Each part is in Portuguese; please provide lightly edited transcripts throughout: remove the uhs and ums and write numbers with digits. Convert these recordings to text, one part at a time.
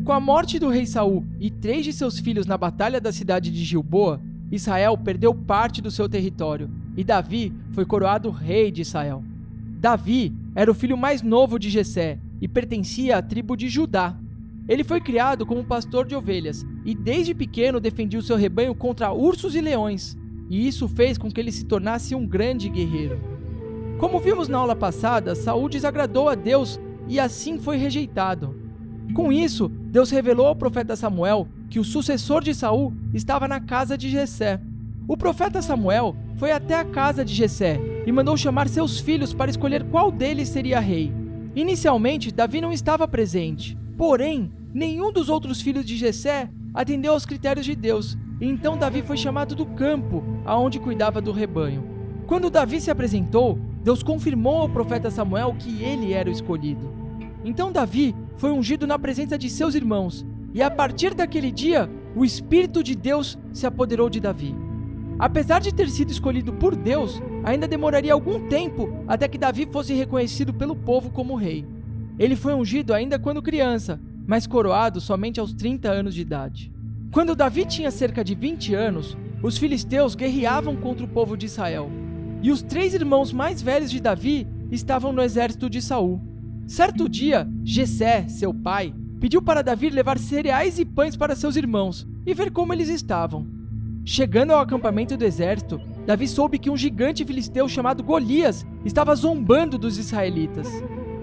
com a morte do rei Saul e 3 de seus filhos na batalha da cidade de Gilboa, Israel perdeu parte do seu território e Davi foi coroado rei de Israel. Davi era o filho mais novo de Jessé e pertencia à tribo de Judá. Ele foi criado como pastor de ovelhas e desde pequeno defendia o seu rebanho contra ursos e leões, e isso fez com que ele se tornasse um grande guerreiro. Como vimos na aula passada, Saul desagradou a Deus e assim foi rejeitado. Com isso, Deus revelou ao profeta Samuel que o sucessor de Saul estava na casa de Jessé. O profeta Samuel foi até a casa de Jessé e mandou chamar seus filhos para escolher qual deles seria rei. Inicialmente, Davi não estava presente, porém, nenhum dos outros filhos de Jessé atendeu aos critérios de Deus, e então Davi foi chamado do campo, aonde cuidava do rebanho. Quando Davi se apresentou, Deus confirmou ao profeta Samuel que ele era o escolhido. Então Davi foi ungido na presença de seus irmãos, e a partir daquele dia, o Espírito de Deus se apoderou de Davi. Apesar de ter sido escolhido por Deus, ainda demoraria algum tempo até que Davi fosse reconhecido pelo povo como rei. Ele foi ungido ainda quando criança, mas coroado somente aos 30 anos de idade. Quando Davi tinha cerca de 20 anos, os filisteus guerreavam contra o povo de Israel, e os 3 irmãos mais velhos de Davi estavam no exército de Saul. Certo dia, Jessé, seu pai, pediu para Davi levar cereais e pães para seus irmãos e ver como eles estavam. Chegando ao acampamento do exército, Davi soube que um gigante filisteu chamado Golias estava zombando dos israelitas.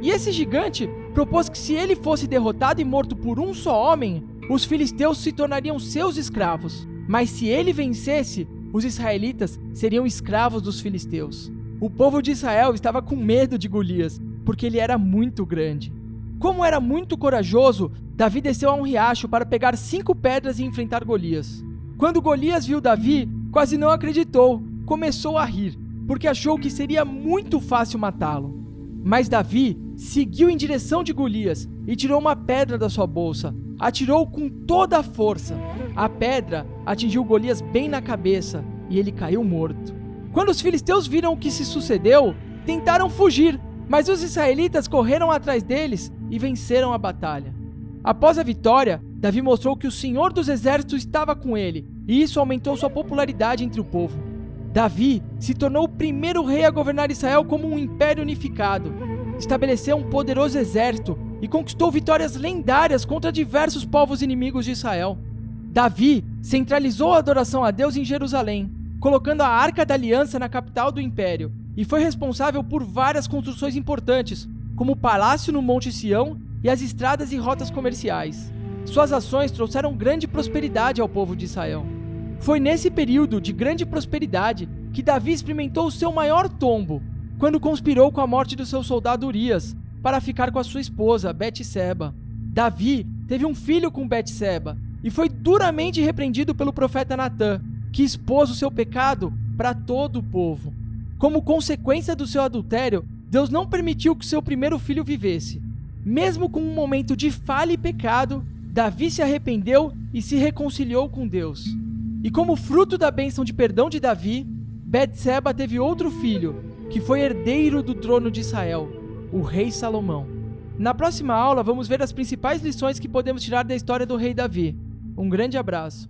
E esse gigante propôs que se ele fosse derrotado e morto por um só homem, os filisteus se tornariam seus escravos. Mas se ele vencesse, os israelitas seriam escravos dos filisteus. O povo de Israel estava com medo de Golias, porque ele era muito grande. Como era muito corajoso, Davi desceu a um riacho para pegar 5 pedras e enfrentar Golias. Quando Golias viu Davi, quase não acreditou, começou a rir, porque achou que seria muito fácil matá-lo. Mas Davi seguiu em direção de Golias e tirou uma pedra da sua bolsa, atirou com toda a força. A pedra atingiu Golias bem na cabeça e ele caiu morto. Quando os filisteus viram o que se sucedeu, tentaram fugir, mas os israelitas correram atrás deles e venceram a batalha. Após a vitória, Davi mostrou que o Senhor dos Exércitos estava com ele, e isso aumentou sua popularidade entre o povo. Davi se tornou o primeiro rei a governar Israel como um império unificado, estabeleceu um poderoso exército e conquistou vitórias lendárias contra diversos povos inimigos de Israel. Davi centralizou a adoração a Deus em Jerusalém, colocando a Arca da Aliança na capital do império, e foi responsável por várias construções importantes, como o palácio no Monte Sião e as estradas e rotas comerciais. Suas ações trouxeram grande prosperidade ao povo de Israel. Foi nesse período de grande prosperidade que Davi experimentou o seu maior tombo, quando conspirou com a morte do seu soldado Urias para ficar com a sua esposa, Betseba. Davi teve um filho com Betseba e foi duramente repreendido pelo profeta Natã, que expôs o seu pecado para todo o povo. Como consequência do seu adultério, Deus não permitiu que seu primeiro filho vivesse. Mesmo com um momento de falha e pecado, Davi se arrependeu e se reconciliou com Deus. E como fruto da bênção de perdão de Davi, Betseba teve outro filho, que foi herdeiro do trono de Israel, o rei Salomão. Na próxima aula, vamos ver as principais lições que podemos tirar da história do rei Davi. Um grande abraço.